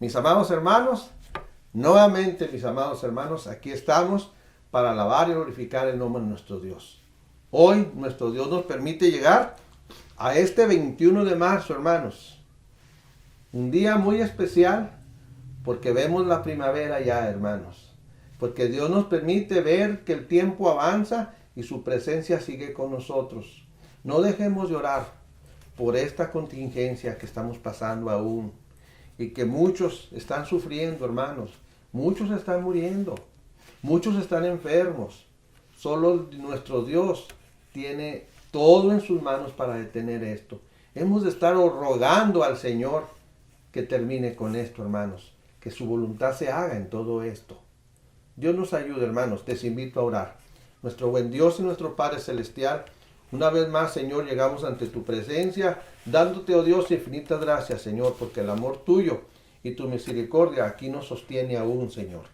Mis amados hermanos, nuevamente mis amados hermanos, aquí estamos para alabar y glorificar el nombre de nuestro Dios. Hoy nuestro Dios nos permite llegar a este 21 de marzo, hermanos. Un día muy especial porque vemos la primavera ya, hermanos. Porque Dios nos permite ver que el tiempo avanza y su presencia sigue con nosotros. No dejemos de orar por esta contingencia que estamos pasando aún. Y que muchos están sufriendo, hermanos. Muchos están muriendo. Muchos están enfermos. Solo nuestro Dios tiene todo en sus manos para detener esto. Hemos de estar rogando al Señor que termine con esto, hermanos. Que su voluntad se haga en todo esto. Dios nos ayude, hermanos. Les invito a orar. Nuestro buen Dios y nuestro Padre Celestial, una vez más, Señor, llegamos ante tu presencia, dándote, oh Dios, infinitas gracias, Señor, porque el amor tuyo y tu misericordia aquí nos sostiene aún, Señor.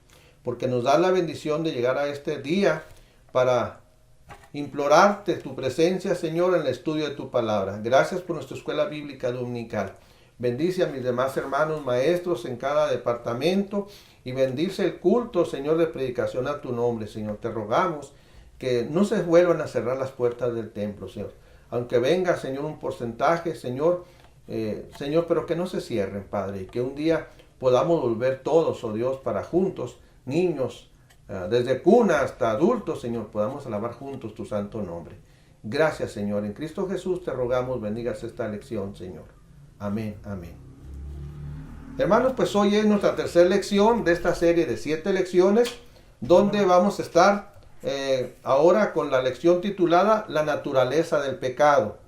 Porque nos da la bendición de llegar a este día para implorarte tu presencia, Señor, en el estudio de tu palabra. Gracias por nuestra escuela bíblica dominical. Bendice a mis demás hermanos maestros en cada departamento y bendice el culto, Señor, de predicación a tu nombre, Señor. Te rogamos que no se vuelvan a cerrar las puertas del templo, Señor. Aunque venga, Señor, un porcentaje, Señor, Señor, pero que no se cierren, Padre, y que un día podamos volver todos, oh Dios, para juntos, niños, desde cuna hasta adultos, Señor, podamos alabar juntos tu santo nombre. Gracias, Señor. En Cristo Jesús te rogamos, bendigas esta lección, Señor. Amén, amén. Hermanos, pues hoy es nuestra tercera lección de esta serie de 7 lecciones, donde vamos a estar ahora con la lección titulada La naturaleza del pecado.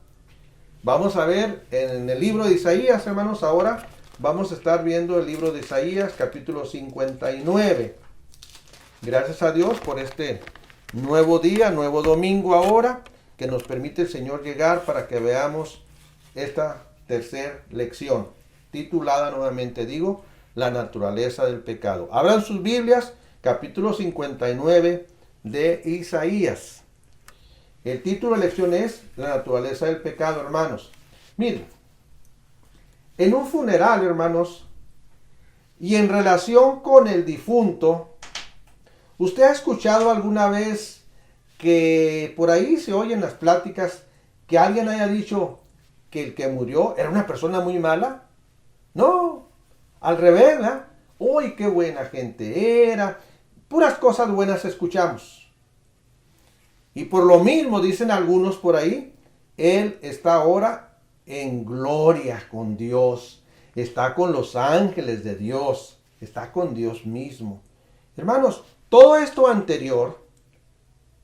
Vamos a ver en el libro de Isaías, hermanos, ahora vamos a estar viendo el libro de Isaías, capítulo 59. Gracias a Dios por este nuevo día, nuevo domingo ahora, que nos permite el Señor llegar para que veamos esta tercera lección, titulada nuevamente, digo, La naturaleza del pecado. Abran sus Biblias, capítulo 59 de Isaías. El título de la lección es La naturaleza del pecado, hermanos. Miren, en un funeral, hermanos, y en relación con el difunto, ¿usted ha escuchado alguna vez que por ahí se oyen las pláticas que alguien haya dicho que el que murió era una persona muy mala? No, al revés, ¿verdad? ¡Uy, qué buena gente era! Puras cosas buenas escuchamos. Y por lo mismo, dicen algunos por ahí, él está ahora en gloria con Dios. Está con los ángeles de Dios. Está con Dios mismo. Hermanos, todo esto anterior,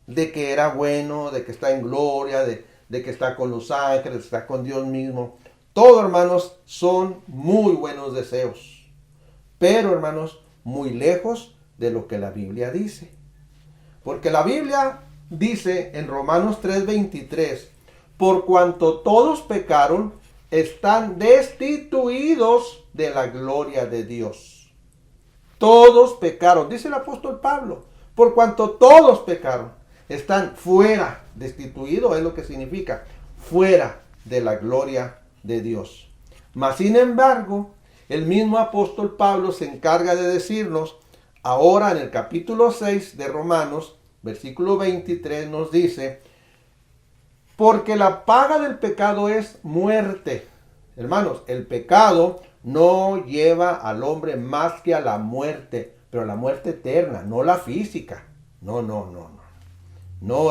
de que era bueno, de que está en gloria, de que está con los ángeles, está con Dios mismo, todo, hermanos, son muy buenos deseos. Pero, hermanos, muy lejos de lo que la Biblia dice. Porque la Biblia dice en Romanos 3:23, por cuanto todos pecaron, están destituidos de la gloria de Dios. Todos pecaron, dice el apóstol Pablo, por cuanto todos pecaron, están fuera, destituido es lo que significa, fuera de la gloria de Dios. Mas sin embargo, el mismo apóstol Pablo se encarga de decirnos, ahora en el capítulo 6 de Romanos, versículo 23 nos dice, porque la paga del pecado es muerte. Hermanos, el pecado no lleva al hombre más que a la muerte, pero a la muerte eterna, no la física. No,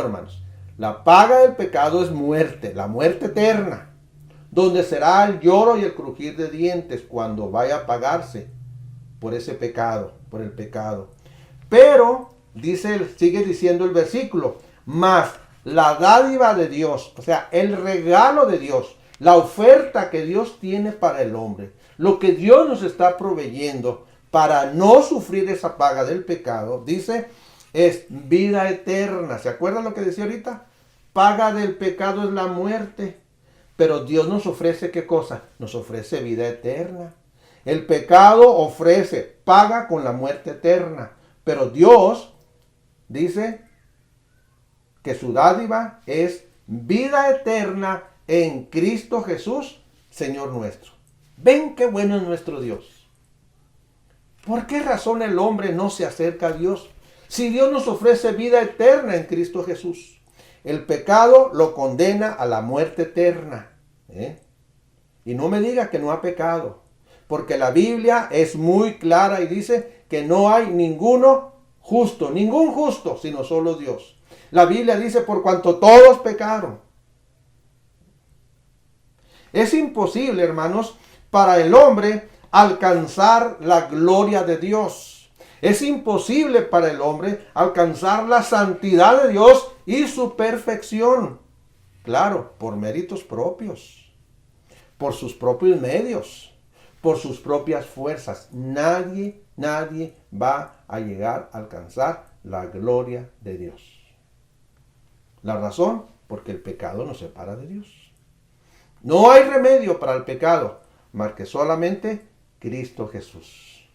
hermanos. La paga del pecado es muerte, la muerte eterna, donde será el lloro y el crujir de dientes cuando vaya a pagarse por ese pecado, por el pecado. Pero, sigue diciendo el versículo, mas la dádiva de Dios, o sea, el regalo de Dios, la oferta que Dios tiene para el hombre, lo que Dios nos está proveyendo para no sufrir esa paga del pecado, dice, es vida eterna. ¿Se acuerdan lo que decía ahorita? Paga del pecado es la muerte. Pero Dios nos ofrece, ¿qué cosa? Nos ofrece vida eterna. El pecado ofrece, paga con la muerte eterna. Pero Dios dice que su dádiva es vida eterna en Cristo Jesús, Señor nuestro. ¿Ven qué bueno es nuestro Dios? ¿Por qué razón el hombre no se acerca a Dios? Si Dios nos ofrece vida eterna en Cristo Jesús. El pecado lo condena a la muerte eterna. Y no me diga que no ha pecado. Porque la Biblia es muy clara y dice que no hay ninguno justo, ningún justo, sino solo Dios. La Biblia dice, por cuanto todos pecaron. Es imposible, hermanos, para el hombre alcanzar la gloria de Dios. Es imposible para el hombre alcanzar la santidad de Dios y su perfección. Claro, por méritos propios, por sus propios medios, por sus propias fuerzas. Nadie va a llegar a alcanzar la gloria de Dios. La razón, porque el pecado nos separa de Dios. No hay remedio para el pecado, más que solamente Cristo Jesús.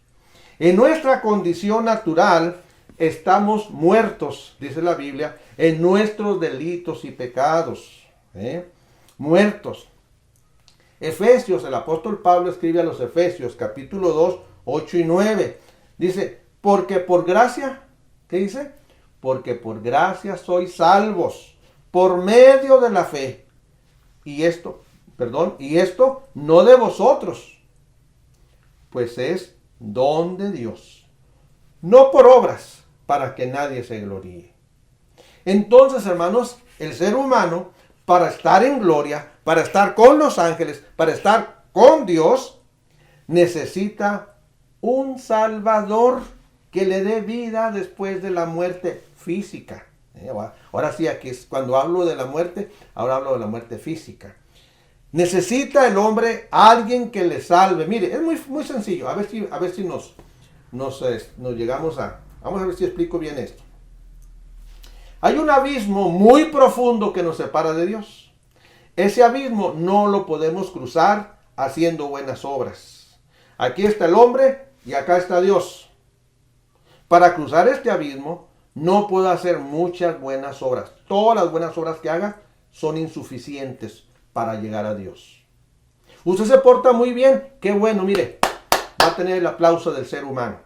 En nuestra condición natural estamos muertos, dice la Biblia, en nuestros delitos y pecados. Muertos. Efesios, el apóstol Pablo escribe a los Efesios, capítulo 2, 8 y 9. Dice, porque por gracia, ¿qué dice? Porque por gracia sois salvos, por medio de la fe. Y esto no de vosotros, pues es don de Dios, no por obras, para que nadie se gloríe. Entonces, hermanos, el ser humano, para estar en gloria, para estar con los ángeles, para estar con Dios, necesita un Salvador que le dé vida después de la muerte física. Ahora sí, aquí es cuando hablo de la muerte, ahora hablo de la muerte física. Necesita el hombre alguien que le salve. Mire, es muy sencillo. A ver si nos llegamos a... Vamos a ver si explico bien esto. Hay un abismo muy profundo que nos separa de Dios. Ese abismo no lo podemos cruzar haciendo buenas obras. Aquí está el hombre y acá está Dios. Para cruzar este abismo no puedo hacer muchas buenas obras. Todas las buenas obras que haga son insuficientes para llegar a Dios. Usted se porta muy bien, qué bueno, mire, va a tener el aplauso del ser humano.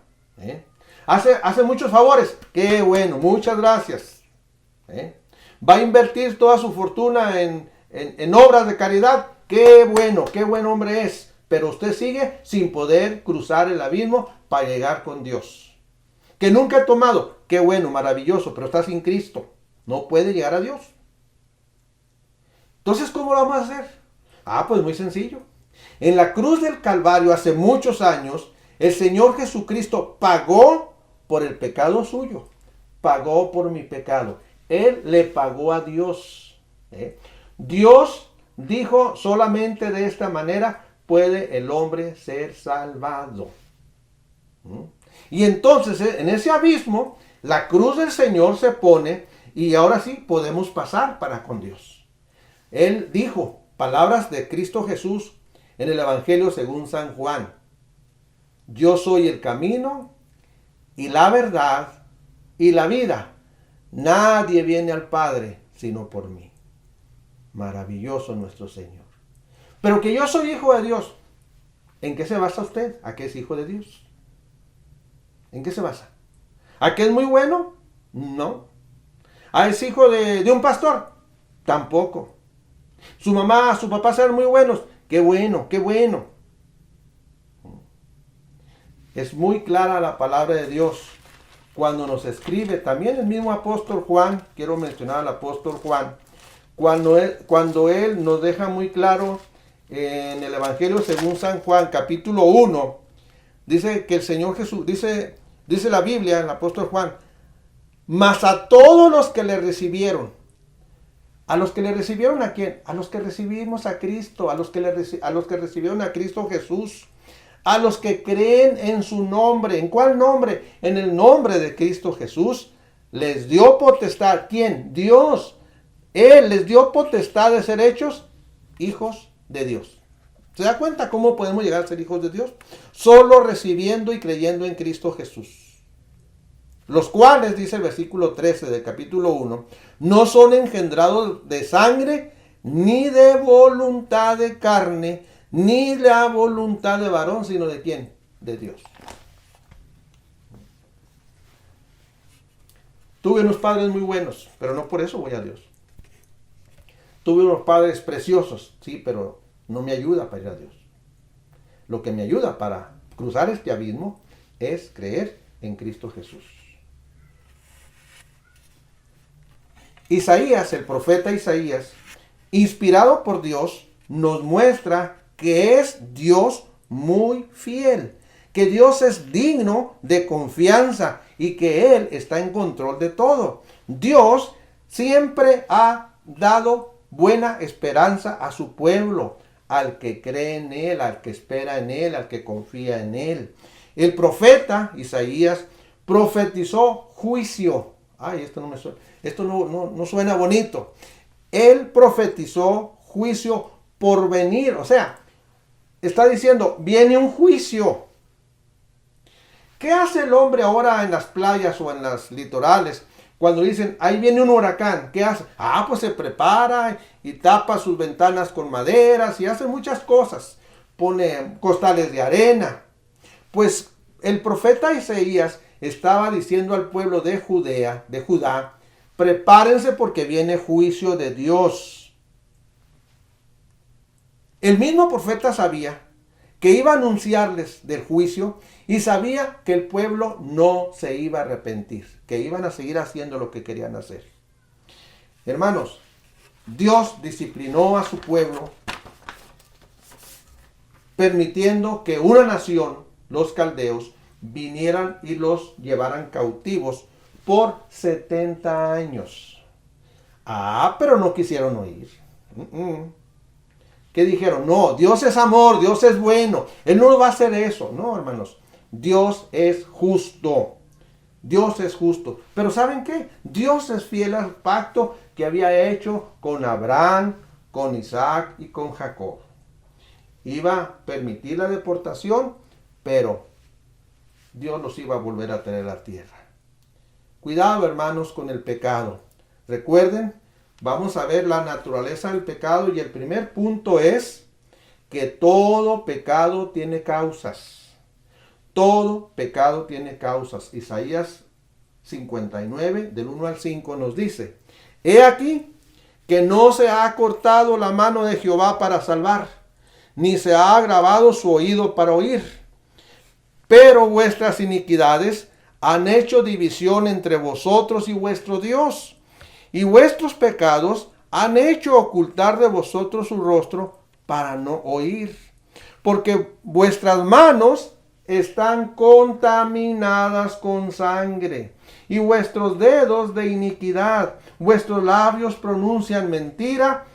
Hace muchos favores, qué bueno, muchas gracias. Va a invertir toda su fortuna en obras de caridad, qué bueno, qué buen hombre es. Pero usted sigue sin poder cruzar el abismo para llegar con Dios. Que nunca ha tomado, qué bueno, maravilloso, pero está sin Cristo. No puede llegar a Dios. Entonces, ¿cómo lo vamos a hacer? Pues muy sencillo. En la cruz del Calvario, hace muchos años, el Señor Jesucristo pagó por el pecado suyo. Pagó por mi pecado. Él le pagó a Dios. Dios dijo, solamente de esta manera puede el hombre ser salvado. Y entonces, en ese abismo, la cruz del Señor se pone y ahora sí podemos pasar para con Dios. Él dijo, palabras de Cristo Jesús en el Evangelio según San Juan. Yo soy el camino y la verdad y la vida. Nadie viene al Padre sino por mí. Maravilloso nuestro Señor. Pero que yo soy hijo de Dios. ¿En qué se basa usted? ¿A qué es hijo de Dios? ¿En qué se basa? ¿A qué es muy bueno? No. ¿A es hijo de un pastor? Tampoco. Su mamá, su papá serán muy buenos. Qué bueno, qué bueno. Es muy clara la palabra de Dios cuando nos escribe. También el mismo apóstol Juan, quiero mencionar al apóstol Juan, cuando él nos deja muy claro en el Evangelio según San Juan, capítulo 1, dice que el Señor Jesús, dice la Biblia, el apóstol Juan, mas a todos los que le recibieron. ¿A los que le recibieron a quién? A los que recibimos a Cristo, a los que recibieron a Cristo Jesús, a los que creen en su nombre. ¿En cuál nombre? En el nombre de Cristo Jesús. Les dio potestad. ¿Quién? Dios. Él les dio potestad de ser hechos hijos de Dios. ¿Se da cuenta cómo podemos llegar a ser hijos de Dios? Solo recibiendo y creyendo en Cristo Jesús. Los cuales, dice el versículo 13 del capítulo 1, no son engendrados de sangre, ni de voluntad de carne, ni la voluntad de varón, sino de ¿quién? De Dios. Tuve unos padres muy buenos, pero no por eso voy a Dios. Tuve unos padres preciosos, sí, pero no me ayuda para ir a Dios. Lo que me ayuda para cruzar este abismo es creer en Cristo Jesús. Isaías, el profeta Isaías, inspirado por Dios, nos muestra que es Dios muy fiel, que Dios es digno de confianza y que Él está en control de todo. Dios siempre ha dado buena esperanza a su pueblo, al que cree en Él, al que espera en Él, al que confía en Él. El profeta Isaías profetizó juicio. Ay, esto no suena bonito. Él profetizó juicio por venir. O sea, está diciendo, viene un juicio. ¿Qué hace el hombre ahora en las playas o en las litorales? Cuando dicen, ahí viene un huracán, ¿qué hace? Pues se prepara y tapa sus ventanas con maderas y hace muchas cosas. Pone costales de arena. Pues el profeta Isaías estaba diciendo al pueblo de Judá, prepárense porque viene juicio de Dios. El mismo profeta sabía que iba a anunciarles del juicio y sabía que el pueblo no se iba a arrepentir, que iban a seguir haciendo lo que querían hacer. Hermanos, Dios disciplinó a su pueblo permitiendo que una nación, los caldeos, vinieran y los llevaran cautivos por 70 años. Pero no quisieron oír. ¿Qué dijeron? No, Dios es amor, Dios es bueno. Él no va a hacer eso. No, hermanos. Dios es justo. Dios es justo. Pero ¿saben qué? Dios es fiel al pacto que había hecho con Abraham, con Isaac y con Jacob. Iba a permitir la deportación, pero Dios los iba a volver a traer a la tierra. Cuidado, hermanos, con el pecado. Recuerden, vamos a ver la naturaleza del pecado y el primer punto es que todo pecado tiene causas. Todo pecado tiene causas. Isaías 59, del 1 al 5 nos dice, he aquí que no se ha cortado la mano de Jehová para salvar, ni se ha agravado su oído para oír. Pero vuestras iniquidades han hecho división entre vosotros y vuestro Dios, y vuestros pecados han hecho ocultar de vosotros su rostro para no oír, porque vuestras manos están contaminadas con sangre, y vuestros dedos de iniquidad, vuestros labios pronuncian mentira,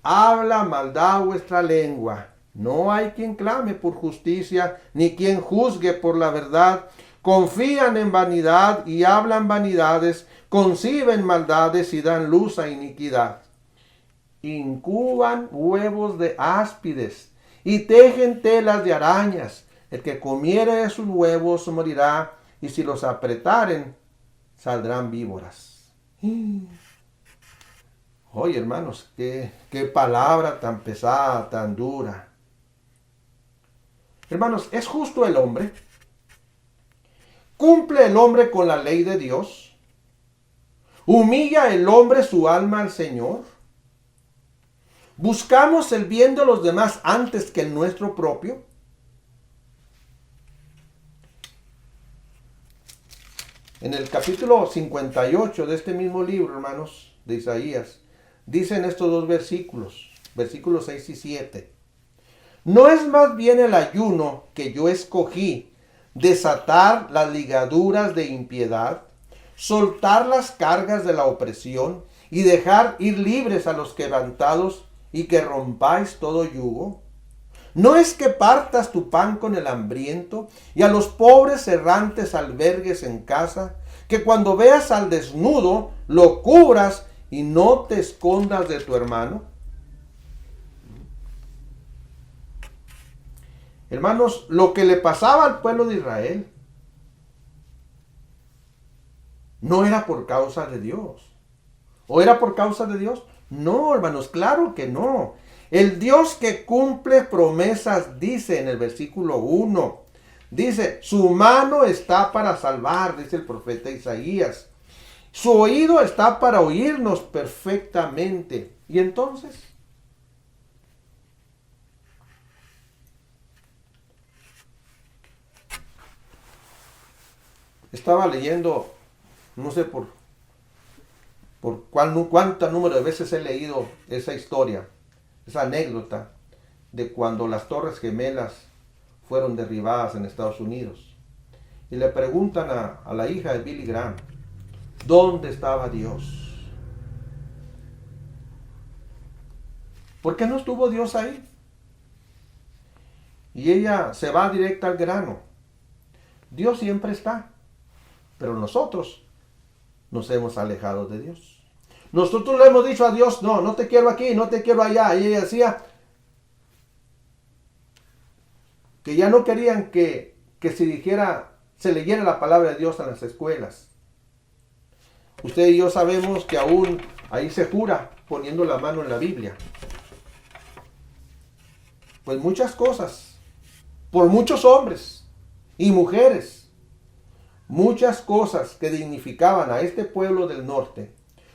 habla maldad vuestra lengua. No hay quien clame por justicia, ni quien juzgue por la verdad. Confían en vanidad y hablan vanidades, conciben maldades y dan luz a iniquidad. Incuban huevos de áspides y tejen telas de arañas. El que comiere de sus huevos morirá, y si los apretaren, saldrán víboras. Oye, hermanos, qué palabra tan pesada, tan dura. Hermanos, ¿es justo el hombre? ¿Cumple el hombre con la ley de Dios? ¿Humilla el hombre su alma al Señor? ¿Buscamos el bien de los demás antes que el nuestro propio? En el capítulo 58 de este mismo libro, hermanos, de Isaías, dicen estos dos versículos, versículos 6 y 7. ¿No es más bien el ayuno que yo escogí, desatar las ligaduras de impiedad, soltar las cargas de la opresión y dejar ir libres a los quebrantados y que rompáis todo yugo? ¿No es que partas tu pan con el hambriento y a los pobres errantes albergues en casa, que cuando veas al desnudo lo cubras y no te escondas de tu hermano? Hermanos, lo que le pasaba al pueblo de Israel no era por causa de Dios. ¿O era por causa de Dios? No, hermanos, claro que no. El Dios que cumple promesas dice en el versículo 1, dice, su mano está para salvar, dice el profeta Isaías. Su oído está para oírnos perfectamente. ¿Y entonces? Estaba leyendo, no sé cuánto número de veces he leído esa historia, esa anécdota de cuando las Torres Gemelas fueron derribadas en Estados Unidos. Y le preguntan a la hija de Billy Graham, ¿dónde estaba Dios? ¿Por qué no estuvo Dios ahí? Y ella se va directa al grano. Dios siempre está, pero nosotros nos hemos alejado de Dios. Nosotros le hemos dicho a Dios, no, no te quiero aquí, no te quiero allá. Y ella decía que ya no querían que se leyera la palabra de Dios en las escuelas. Usted y yo sabemos que aún ahí se jura poniendo la mano en la Biblia. Pues muchas cosas, por muchos hombres y mujeres, muchas cosas que dignificaban a este pueblo del norte,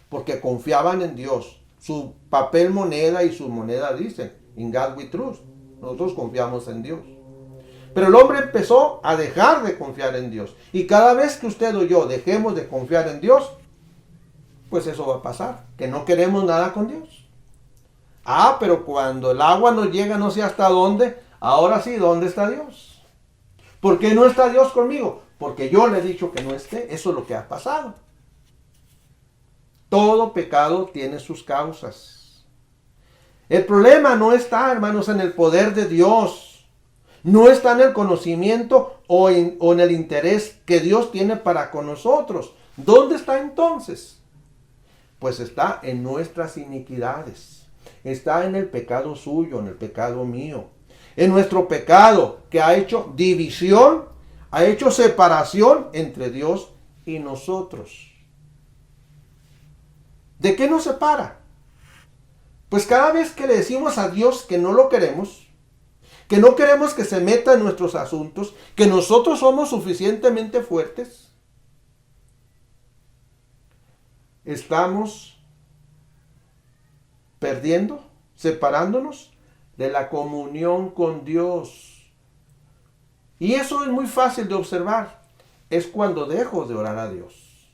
porque confiaban en Dios. Su papel moneda y su moneda dicen, in God we trust. Nosotros confiamos en Dios. Pero el hombre empezó a dejar de confiar en Dios. Y cada vez que usted o yo dejemos de confiar en Dios, pues eso va a pasar, que no queremos nada con Dios. Pero cuando el agua nos llega no sé hasta dónde, ahora sí, ¿dónde está Dios? ¿Por qué no está Dios conmigo? Porque yo le he dicho que no esté. Eso es lo que ha pasado. Todo pecado tiene sus causas. El problema no está, hermanos, en el poder de Dios. No está en el conocimiento o en el interés que Dios tiene para con nosotros. ¿Dónde está entonces? Pues está en nuestras iniquidades. Está en el pecado suyo, en el pecado mío. En nuestro pecado que ha hecho división, ha hecho separación entre Dios y nosotros. ¿De qué nos separa? Pues cada vez que le decimos a Dios que no lo queremos, que no queremos que se meta en nuestros asuntos, que nosotros somos suficientemente fuertes, estamos perdiendo, separándonos de la comunión con Dios. Y eso es muy fácil de observar. Es cuando dejo de orar a Dios.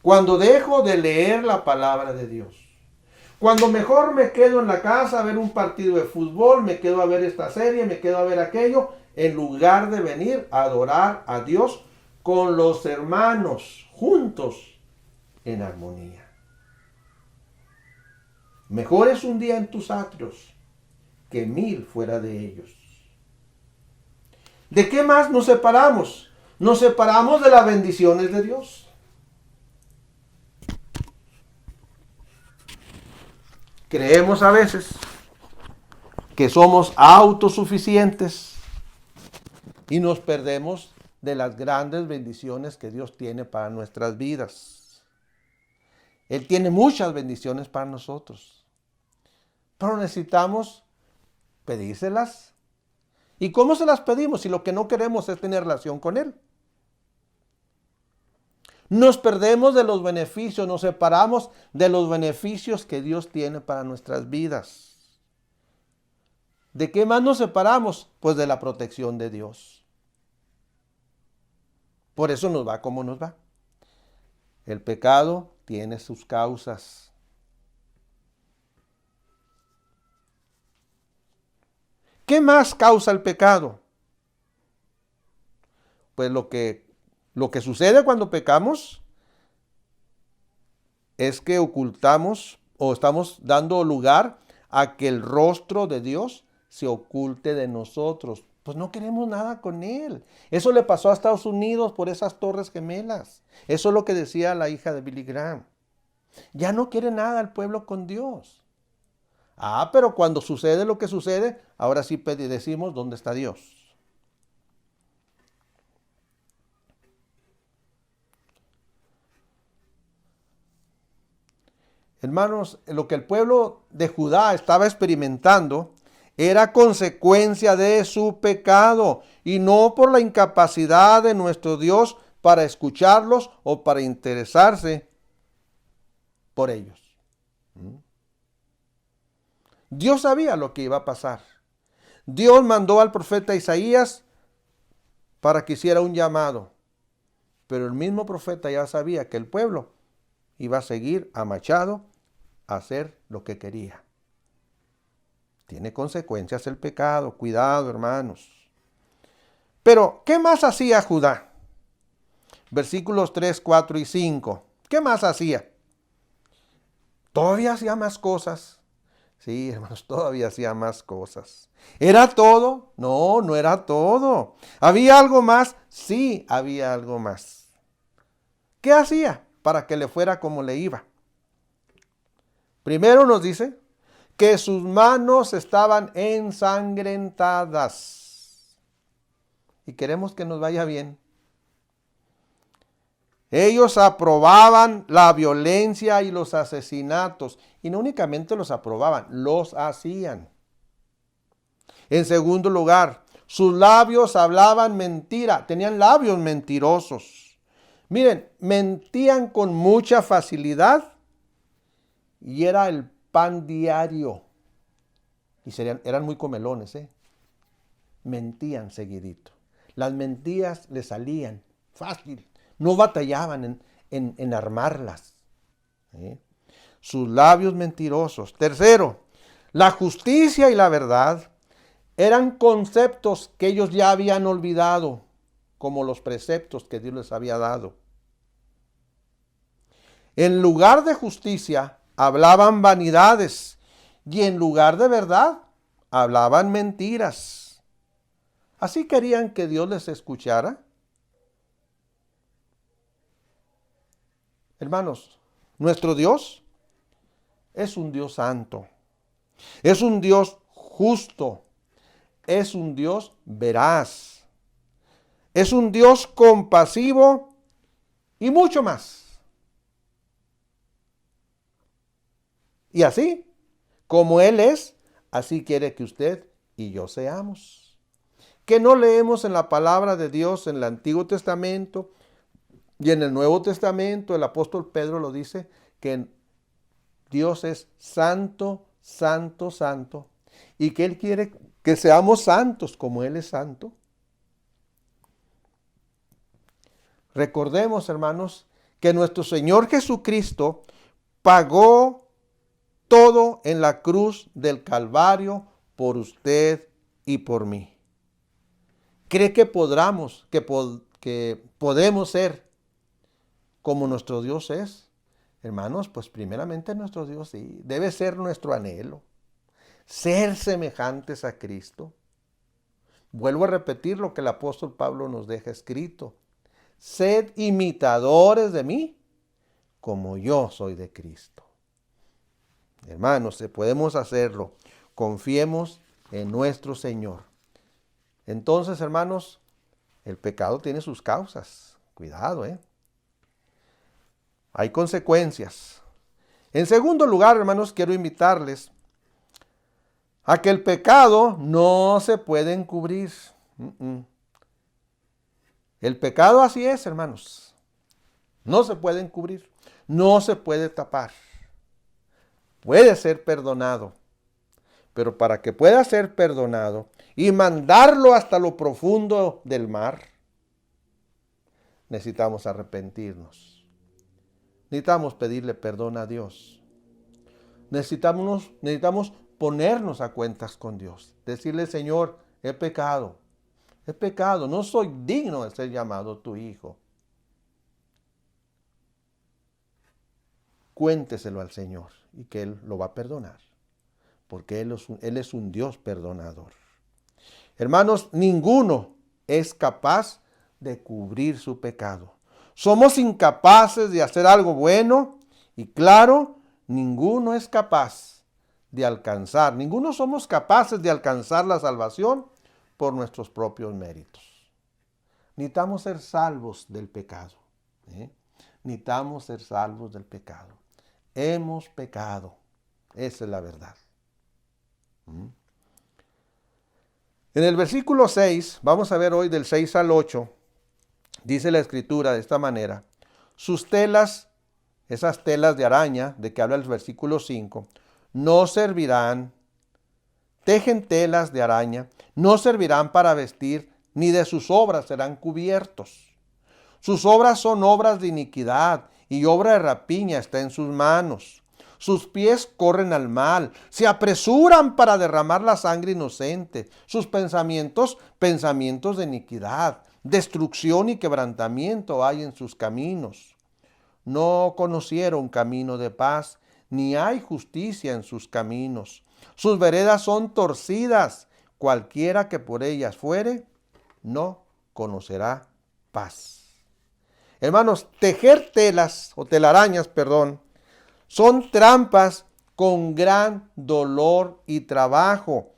Cuando dejo de leer la palabra de Dios. Cuando mejor me quedo en la casa a ver un partido de fútbol, me quedo a ver esta serie, me quedo a ver aquello, en lugar de venir a adorar a Dios con los hermanos, juntos, en armonía. Mejor es un día en tus atrios que 1000 fuera de ellos. ¿De qué más nos separamos? Nos separamos de las bendiciones de Dios. Creemos a veces que somos autosuficientes y nos perdemos de las grandes bendiciones que Dios tiene para nuestras vidas. Él tiene muchas bendiciones para nosotros, pero necesitamos pedírselas. ¿Y cómo se las pedimos si lo que no queremos es tener relación con Él? Nos perdemos de los beneficios, nos separamos de los beneficios que Dios tiene para nuestras vidas. ¿De qué más nos separamos? Pues de la protección de Dios. Por eso nos va como nos va. El pecado tiene sus causas. ¿Qué más causa el pecado? Pues lo que sucede cuando pecamos es que ocultamos o estamos dando lugar a que el rostro de Dios se oculte de nosotros. Pues no queremos nada con Él. Eso le pasó a Estados Unidos por esas Torres Gemelas. Eso es lo que decía la hija de Billy Graham. Ya no quiere nada el pueblo con Dios. Pero cuando sucede lo que sucede, ahora sí decimos, ¿dónde está Dios? Hermanos, lo que el pueblo de Judá estaba experimentando era consecuencia de su pecado y no por la incapacidad de nuestro Dios para escucharlos o para interesarse por ellos. Dios sabía lo que iba a pasar. Dios mandó al profeta Isaías para que hiciera un llamado. Pero el mismo profeta ya sabía que el pueblo iba a seguir a Machado a hacer lo que quería. Tiene consecuencias el pecado. Cuidado, hermanos. Pero, ¿qué más hacía Judá? Versículos 3, 4 y 5. ¿Qué más hacía? Todavía hacía más cosas. Sí, hermanos, todavía hacía más cosas. ¿Era todo? No, no era todo. ¿Había algo más? Sí, había algo más. ¿Qué hacía para que le fuera como le iba? Primero nos dice que sus manos estaban ensangrentadas. Y queremos que nos vaya bien. Ellos aprobaban la violencia y los asesinatos. Y no únicamente los aprobaban, los hacían. En segundo lugar, sus labios hablaban mentira. Tenían labios mentirosos. Miren, mentían con mucha facilidad. Y era el pan diario. Y eran muy comelones, Mentían seguidito. Las mentiras les salían fácil. No batallaban en armarlas. Sus labios mentirosos. Tercero, la justicia y la verdad eran conceptos que ellos ya habían olvidado, como los preceptos que Dios les había dado. En lugar de justicia, hablaban vanidades, y en lugar de verdad, hablaban mentiras. ¿Así querían que Dios les escuchara? Hermanos, nuestro Dios es un Dios santo, es un Dios justo, es un Dios veraz, es un Dios compasivo y mucho más. Y así, como Él es, así quiere que usted y yo seamos. Que no leemos en la palabra de Dios en el Antiguo Testamento y en el Nuevo Testamento, el apóstol Pedro lo dice, que Dios es santo, santo, santo, y que Él quiere que seamos santos como Él es santo. Recordemos, hermanos, que nuestro Señor Jesucristo pagó todo en la cruz del Calvario por usted y por mí. ¿Cree que podemos ser como nuestro Dios es? Hermanos, pues primeramente nuestro Dios sí, debe ser nuestro anhelo, ser semejantes a Cristo. Vuelvo a repetir lo que el apóstol Pablo nos deja escrito. Sed imitadores de mí, como yo soy de Cristo. Hermanos, podemos hacerlo. Confiemos en nuestro Señor. Entonces, hermanos, el pecado tiene sus causas. Cuidado, Hay consecuencias. En segundo lugar, hermanos, quiero invitarles a que el pecado no se puede encubrir. El pecado así es, hermanos. No se puede encubrir. No se puede tapar. Puede ser perdonado. Pero para que pueda ser perdonado y mandarlo hasta lo profundo del mar, necesitamos arrepentirnos. Necesitamos pedirle perdón a Dios. Necesitamos ponernos a cuentas con Dios. Decirle, Señor, he pecado, no soy digno de ser llamado tu hijo. Cuénteselo al Señor y que Él lo va a perdonar, porque Él es un Dios perdonador. Hermanos, ninguno es capaz de cubrir su pecado. Somos incapaces de hacer algo bueno y claro, ninguno es capaz de alcanzar, ninguno somos capaces de alcanzar la salvación por nuestros propios méritos. Necesitamos ser salvos del pecado. Necesitamos ser salvos del pecado. Hemos pecado. Esa es la verdad. En el versículo 6, vamos a ver hoy del 6 al 8, dice la Escritura de esta manera: sus telas esas telas de araña de que habla el versículo 5, no servirán, tejen telas de araña, no servirán para vestir, ni de sus obras serán cubiertos. Sus obras son obras de iniquidad, y obra de rapiña está en sus manos. Sus pies corren al mal, se apresuran para derramar la sangre inocente. Sus pensamientos, pensamientos de iniquidad, destrucción y quebrantamiento hay en sus caminos. No conocieron camino de paz, ni hay justicia en sus caminos. Sus veredas son torcidas, cualquiera que por ellas fuere, no conocerá paz. Hermanos, tejer telas o telarañas, son trampas con gran dolor y trabajo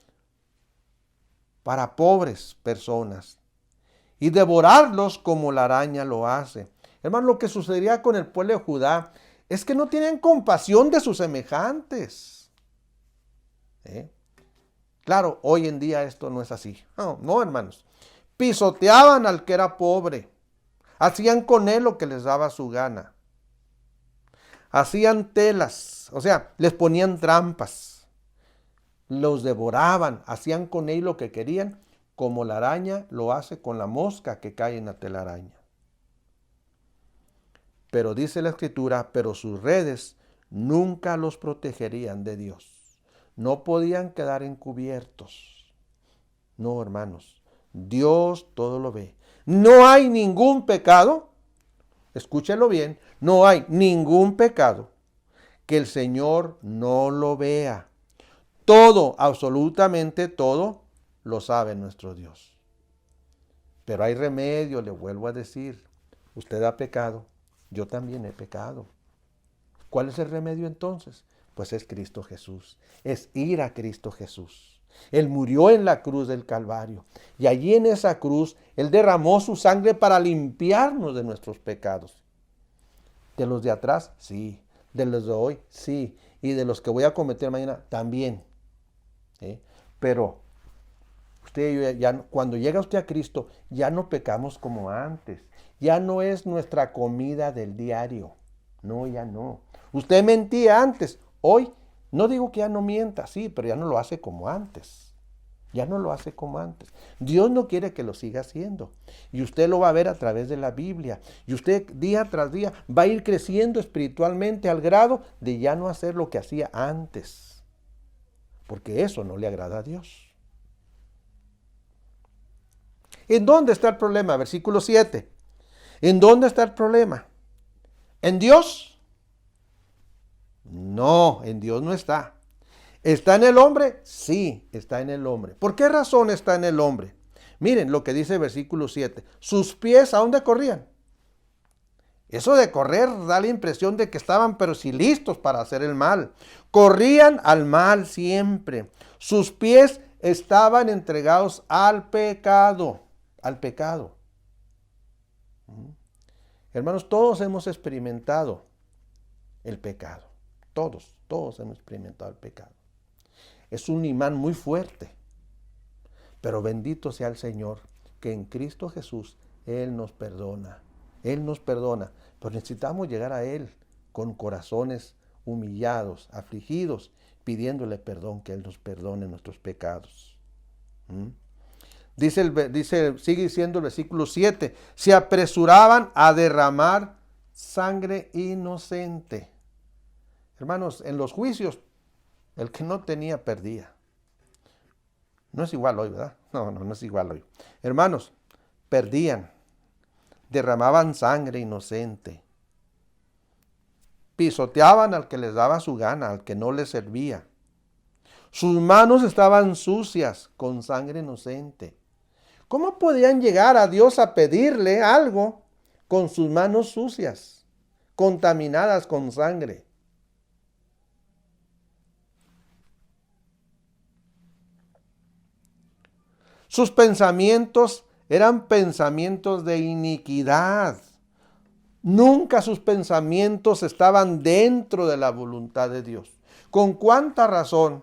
para pobres personas y devorarlos como la araña lo hace. Hermanos, lo que sucedería con el pueblo de Judá es que no tienen compasión de sus semejantes. Claro, hoy en día esto no es así. No, hermanos. Pisoteaban al que era pobre. Hacían con él lo que les daba su gana. Hacían telas, o sea, les ponían trampas. Los devoraban, hacían con él lo que querían, como la araña lo hace con la mosca que cae en la telaraña. Pero dice la Escritura, pero sus redes nunca los protegerían de Dios. No podían quedar encubiertos. No, hermanos, Dios todo lo ve. No hay ningún pecado, escúchenlo bien, no hay ningún pecado que el Señor no lo vea. Todo, absolutamente todo, lo sabe nuestro Dios. Pero hay remedio, le vuelvo a decir. Usted ha pecado, yo también he pecado. ¿Cuál es el remedio entonces? Pues es Cristo Jesús, es ir a Cristo Jesús. Él murió en la cruz del Calvario y allí en esa cruz Él derramó su sangre para limpiarnos de nuestros pecados. De los de atrás, sí. De los de hoy, sí. Y de los que voy a cometer mañana, también. Pero usted y yo, ya, cuando llega usted a Cristo, ya no pecamos como antes. Ya no es nuestra comida del diario. No, ya no. Usted mentía antes. Hoy, no digo que ya no mienta, sí, pero ya no lo hace como antes. Ya no lo hace como antes. Dios no quiere que lo siga haciendo. Y usted lo va a ver a través de la Biblia. Y usted día tras día va a ir creciendo espiritualmente al grado de ya no hacer lo que hacía antes. Porque eso no le agrada a Dios. ¿En dónde está el problema? Versículo 7. ¿En dónde está el problema? ¿En Dios? No, en Dios no está. ¿Está en el hombre? Sí, está en el hombre. ¿Por qué razón está en el hombre? Miren lo que dice el versículo 7. Sus pies, ¿a dónde corrían? Eso de correr da la impresión de que estaban pero sí listos para hacer el mal. Corrían al mal siempre. Sus pies estaban entregados al pecado. Al pecado. Hermanos, todos hemos experimentado el pecado. Todos hemos experimentado el pecado. Es un imán muy fuerte. Pero bendito sea el Señor, que en Cristo Jesús Él nos perdona. Él nos perdona. Pero necesitamos llegar a Él con corazones humillados, afligidos, pidiéndole perdón, que Él nos perdone nuestros pecados. Sigue diciendo el versículo 7, se apresuraban a derramar sangre inocente. Hermanos, en los juicios, el que no tenía perdía. No es igual hoy, ¿verdad? No es igual hoy. Hermanos, perdían, derramaban sangre inocente, pisoteaban al que les daba su gana, al que no les servía. Sus manos estaban sucias con sangre inocente. ¿Cómo podían llegar a Dios a pedirle algo con sus manos sucias, contaminadas con sangre? Sus pensamientos eran pensamientos de iniquidad. Nunca sus pensamientos estaban dentro de la voluntad de Dios. ¿Con cuánta razón?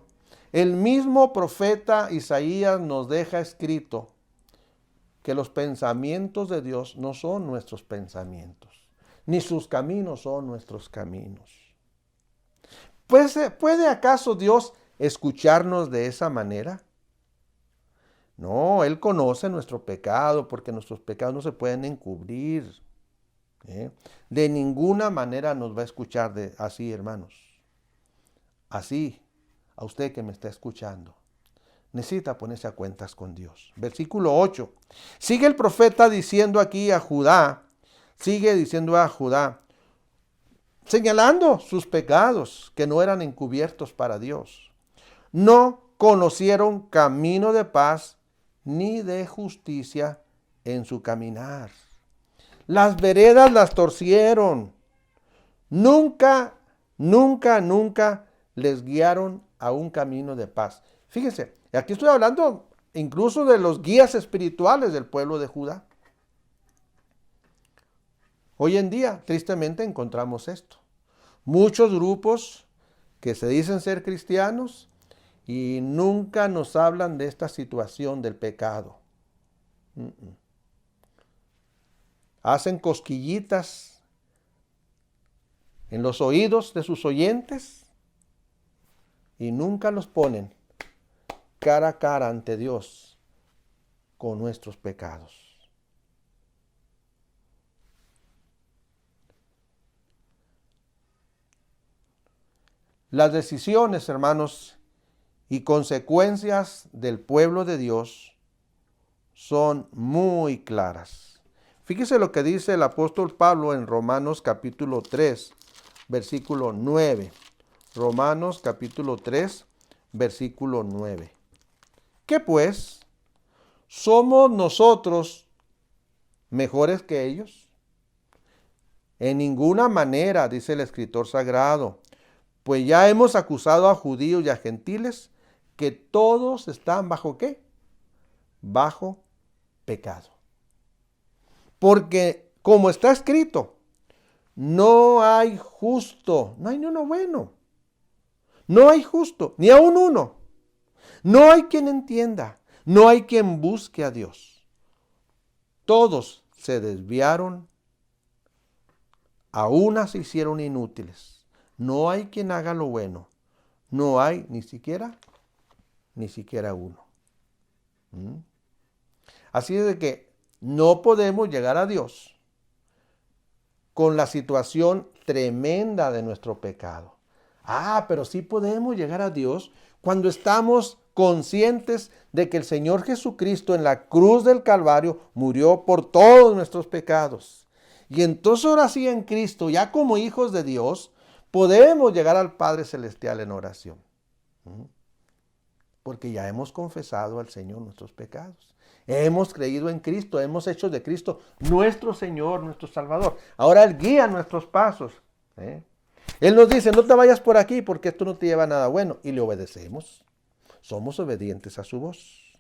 El mismo profeta Isaías nos deja escrito que los pensamientos de Dios no son nuestros pensamientos. ni sus caminos son nuestros caminos. Pues, ¿puede acaso Dios escucharnos de esa manera? No, Él conoce nuestro pecado, porque nuestros pecados no se pueden encubrir. De ninguna manera nos va a escuchar así, hermanos. Así, a usted que me está escuchando, necesita ponerse a cuentas con Dios. Versículo 8. Sigue el profeta diciendo aquí a Judá, señalando sus pecados que no eran encubiertos para Dios. No conocieron camino de paz ni de justicia en su caminar. Las veredas las torcieron. Nunca les guiaron a un camino de paz. Fíjense, aquí estoy hablando incluso de los guías espirituales del pueblo de Judá. Hoy en día, tristemente, encontramos esto. Muchos grupos que se dicen ser cristianos y nunca nos hablan de esta situación del pecado. Hacen cosquillitas en los oídos de sus oyentes y nunca los ponen cara a cara ante Dios con nuestros pecados. Las decisiones, hermanos, y consecuencias del pueblo de Dios son muy claras. Fíjese lo que dice el apóstol Pablo en Romanos capítulo 3, versículo 9. Romanos capítulo 3, versículo 9. ¿Qué pues? ¿Somos nosotros mejores que ellos? En ninguna manera, dice el escritor sagrado, pues ya hemos acusado a judíos y a gentiles que todos están bajo ¿qué? Bajo pecado. Porque como está escrito, no hay justo, no hay ni uno bueno. No hay justo, ni aun uno. No hay quien entienda, no hay quien busque a Dios. Todos se desviaron, a una se hicieron inútiles. No hay quien haga lo bueno. No hay ni siquiera uno. Así es de que no podemos llegar a Dios con la situación tremenda de nuestro pecado. Pero sí podemos llegar a Dios cuando estamos conscientes de que el Señor Jesucristo en la cruz del Calvario murió por todos nuestros pecados. Y entonces ahora sí en Cristo, ya como hijos de Dios, podemos llegar al Padre Celestial en oración. Porque ya hemos confesado al Señor nuestros pecados. Hemos creído en Cristo, hemos hecho de Cristo nuestro Señor, nuestro Salvador. Ahora Él guía nuestros pasos. Él nos dice, no te vayas por aquí porque esto no te lleva a nada bueno. Y le obedecemos. Somos obedientes a su voz.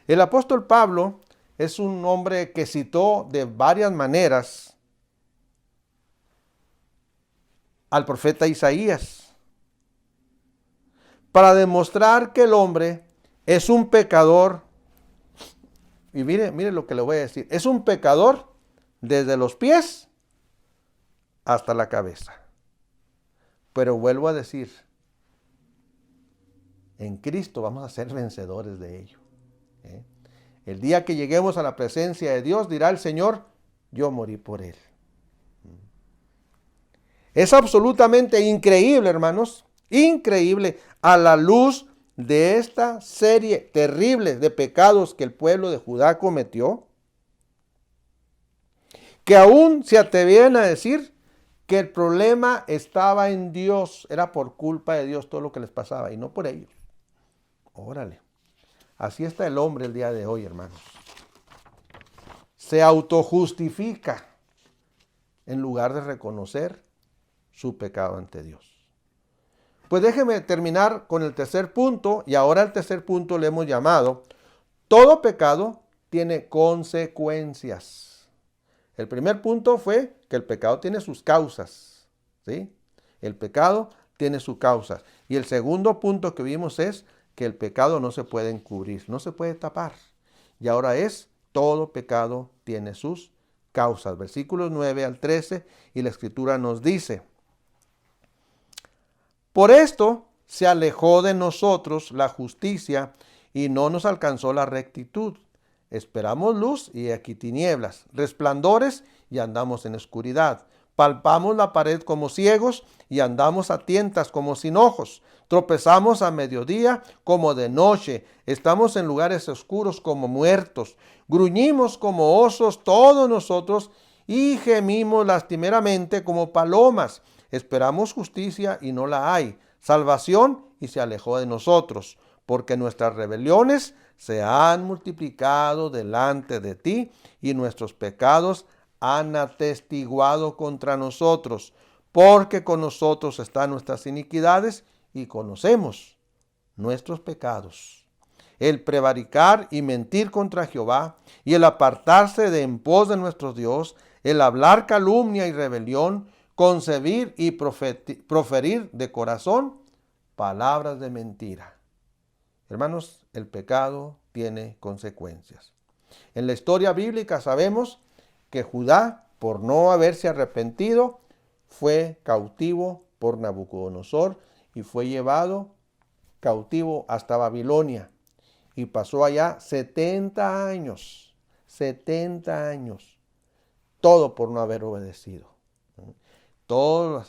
El apóstol Pablo es un hombre que citó de varias maneras al profeta Isaías para demostrar que el hombre es un pecador. Y mire lo que le voy a decir. Es un pecador desde los pies hasta la cabeza. Pero vuelvo a decir, en Cristo vamos a ser vencedores de ello. El día que lleguemos a la presencia de Dios, dirá el Señor, yo morí por Él. Es absolutamente increíble, hermanos, increíble a la luz de esta serie terrible de pecados que el pueblo de Judá cometió, que aún se atrevían a decir que el problema estaba en Dios, era por culpa de Dios todo lo que les pasaba y no por ellos. Órale, así está el hombre el día de hoy, hermanos. Se autojustifica en lugar de reconocer su pecado ante Dios. Pues déjeme terminar con el tercer punto, y ahora el tercer punto le hemos llamado, todo pecado tiene consecuencias. El primer punto fue que el pecado tiene sus causas, ¿sí? El pecado tiene sus causas. Y el segundo punto que vimos es que el pecado no se puede encubrir, no se puede tapar. Y ahora es todo pecado tiene sus causas. Versículos 9 al 13, y la Escritura nos dice: por esto se alejó de nosotros la justicia y no nos alcanzó la rectitud. Esperamos luz y aquí tinieblas, resplandores y andamos en oscuridad. Palpamos la pared como ciegos y andamos a tientas como sin ojos. Tropezamos a mediodía como de noche. Estamos en lugares oscuros como muertos. Gruñimos como osos todos nosotros y gemimos lastimeramente como palomas. Esperamos justicia y no la hay, salvación y se alejó de nosotros, porque nuestras rebeliones se han multiplicado delante de ti y nuestros pecados han atestiguado contra nosotros, porque con nosotros están nuestras iniquidades y conocemos nuestros pecados. El prevaricar y mentir contra Jehová y el apartarse de en pos de nuestro Dios, el hablar calumnia y rebelión, concebir y proferir de corazón palabras de mentira. Hermanos, el pecado tiene consecuencias. En la historia bíblica sabemos que Judá, por no haberse arrepentido, fue cautivo por Nabucodonosor y fue llevado cautivo hasta Babilonia. Y pasó allá 70 años, todo por no haber obedecido. Toda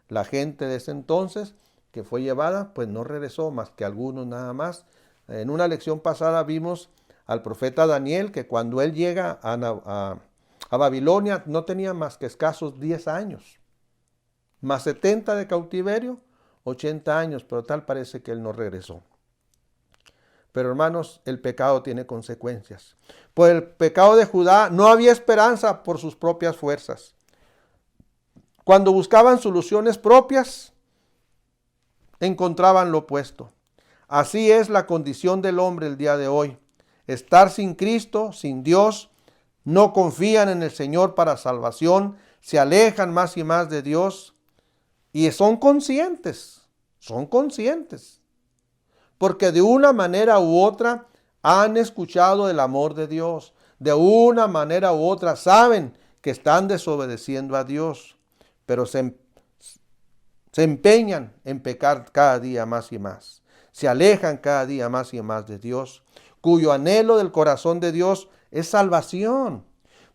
la gente de ese entonces que fue llevada, pues no regresó, más que algunos nada más. En una lección pasada vimos al profeta Daniel, que cuando él llega a Babilonia no tenía más que escasos 10 años, más 70 de cautiverio, 80 años, pero tal parece que él no regresó. Pero hermanos, el pecado tiene consecuencias. Por el pecado de Judá no había esperanza por sus propias fuerzas. Cuando buscaban soluciones propias, encontraban lo opuesto. Así es la condición del hombre el día de hoy. Estar sin Cristo, sin Dios, no confían en el Señor para salvación, se alejan más y más de Dios y son conscientes, porque de una manera u otra han escuchado el amor de Dios, de una manera u otra saben que están desobedeciendo a Dios, pero se empeñan en pecar cada día más y más. Se alejan cada día más y más de Dios, cuyo anhelo del corazón de Dios es salvación.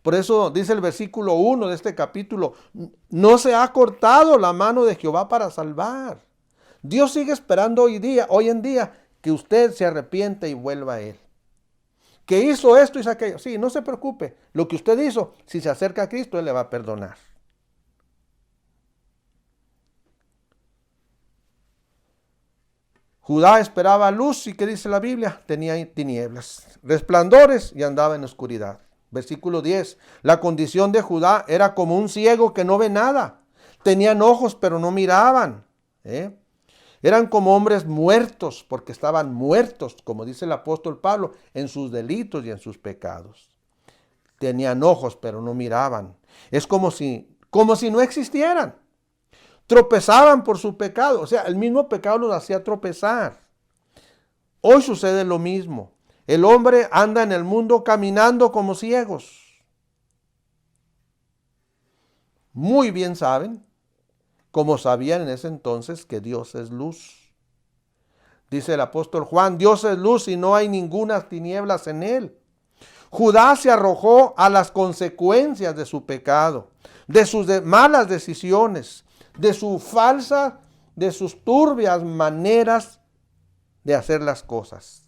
Por eso dice el versículo 1 de este capítulo: no se ha cortado la mano de Jehová para salvar. Dios sigue esperando hoy en día, que usted se arrepiente y vuelva a Él. Que hizo esto y aquello. Sí, no se preocupe. Lo que usted hizo, si se acerca a Cristo, Él le va a perdonar. Judá esperaba luz y ¿qué dice la Biblia? Tenía tinieblas, resplandores y andaba en oscuridad. Versículo 10. La condición de Judá era como un ciego que no ve nada. Tenían ojos pero no miraban. Eran como hombres muertos porque estaban muertos, como dice el apóstol Pablo, en sus delitos y en sus pecados. Tenían ojos pero no miraban. Es como si no existieran. Tropezaban por su pecado. O sea, el mismo pecado los hacía tropezar. Hoy sucede lo mismo. El hombre anda en el mundo caminando como ciegos. Muy bien saben, como sabían en ese entonces, que Dios es luz. Dice el apóstol Juan: Dios es luz y no hay ninguna tinieblas en él. Judá se arrojó a las consecuencias de su pecado, de sus malas decisiones, de sus turbias maneras de hacer las cosas.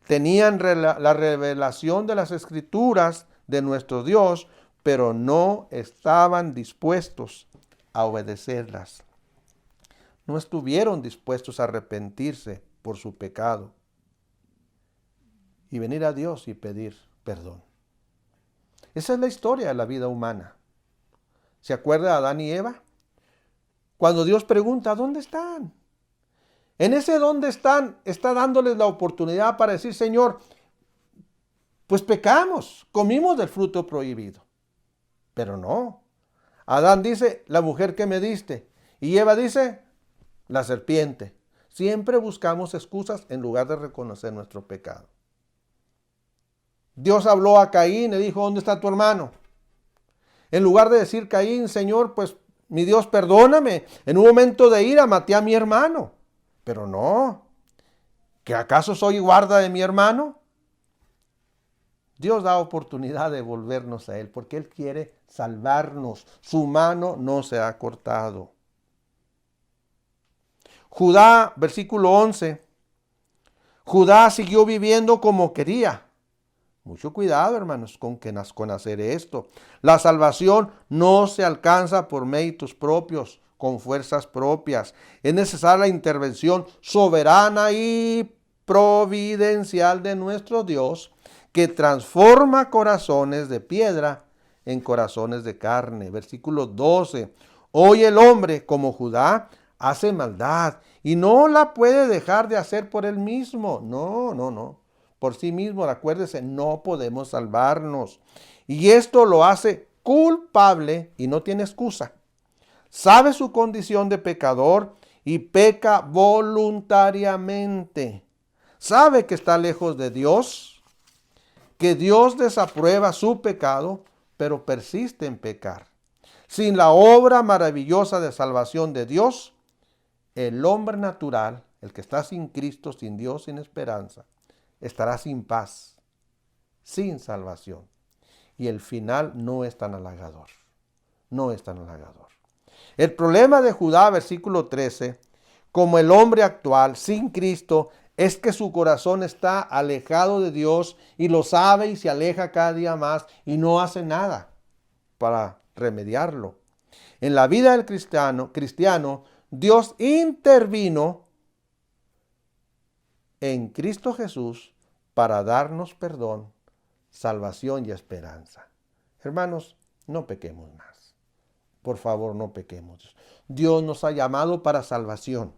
Tenían la revelación de las Escrituras de nuestro Dios, pero no estaban dispuestos a obedecerlas. No estuvieron dispuestos a arrepentirse por su pecado y venir a Dios y pedir perdón. Esa es la historia de la vida humana. ¿Se acuerda de Adán y Eva? Cuando Dios pregunta: ¿dónde están? En ese ¿dónde están? Está dándoles la oportunidad para decir: Señor, pues pecamos, comimos del fruto prohibido. Pero no. Adán dice: la mujer que me diste. Y Eva dice: la serpiente. Siempre buscamos excusas en lugar de reconocer nuestro pecado. Dios habló a Caín, le dijo, ¿dónde está tu hermano? En lugar de decir Caín, Señor, pues mi Dios, perdóname, en un momento de ira maté a mi hermano. Pero no, ¿que acaso soy guarda de mi hermano? Dios da oportunidad de volvernos a Él, porque Él quiere salvarnos. Su mano no se ha cortado. Judá, versículo 11. Judá siguió viviendo como quería. Mucho cuidado, hermanos, con hacer esto. La salvación no se alcanza por méritos propios, con fuerzas propias. Es necesaria la intervención soberana y providencial de nuestro Dios, que transforma corazones de piedra en corazones de carne. Versículo 12. Hoy el hombre, como Judá, hace maldad y no la puede dejar de hacer por él mismo. No. Por sí mismo, acuérdese, no podemos salvarnos. Y esto lo hace culpable y no tiene excusa. Sabe su condición de pecador y peca voluntariamente. Sabe que está lejos de Dios, que Dios desaprueba su pecado, pero persiste en pecar. Sin la obra maravillosa de salvación de Dios, el hombre natural, el que está sin Cristo, sin Dios, sin esperanza, estará sin paz, sin salvación. Y el final no es tan halagador. No es tan halagador. El problema de Judá, versículo 13, como el hombre actual, sin Cristo, es que su corazón está alejado de Dios y lo sabe y se aleja cada día más y no hace nada para remediarlo. En la vida del cristiano, Dios intervino en Cristo Jesús para darnos perdón, salvación y esperanza. Hermanos, no pequemos más. Por favor, no pequemos. Dios nos ha llamado para salvación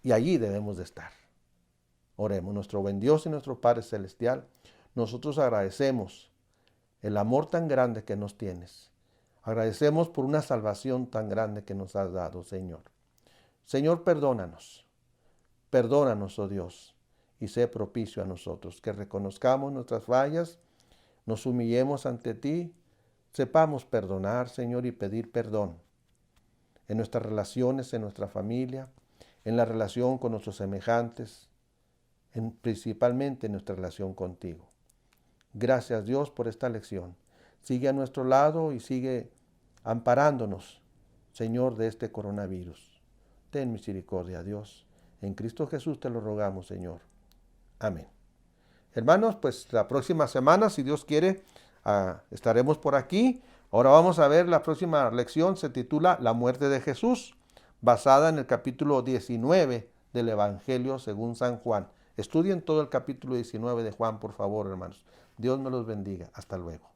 y allí debemos de estar. Oremos. Nuestro buen Dios y nuestro Padre Celestial, nosotros agradecemos el amor tan grande que nos tienes. Agradecemos por una salvación tan grande que nos has dado, Señor. Señor, perdónanos. Perdónanos, oh Dios, y sé propicio a nosotros, que reconozcamos nuestras fallas, nos humillemos ante ti, sepamos perdonar, Señor, y pedir perdón en nuestras relaciones, en nuestra familia, en la relación con nuestros semejantes, principalmente en nuestra relación contigo. Gracias, Dios, por esta lección. Sigue a nuestro lado y sigue amparándonos, Señor, de este coronavirus. Ten misericordia, Dios. En Cristo Jesús te lo rogamos, Señor. Amén. Hermanos, pues la próxima semana, si Dios quiere, estaremos por aquí. Ahora vamos a ver la próxima lección, se titula La muerte de Jesús, basada en el capítulo 19 del Evangelio según San Juan. Estudien todo el capítulo 19 de Juan, por favor, hermanos. Dios me los bendiga. Hasta luego.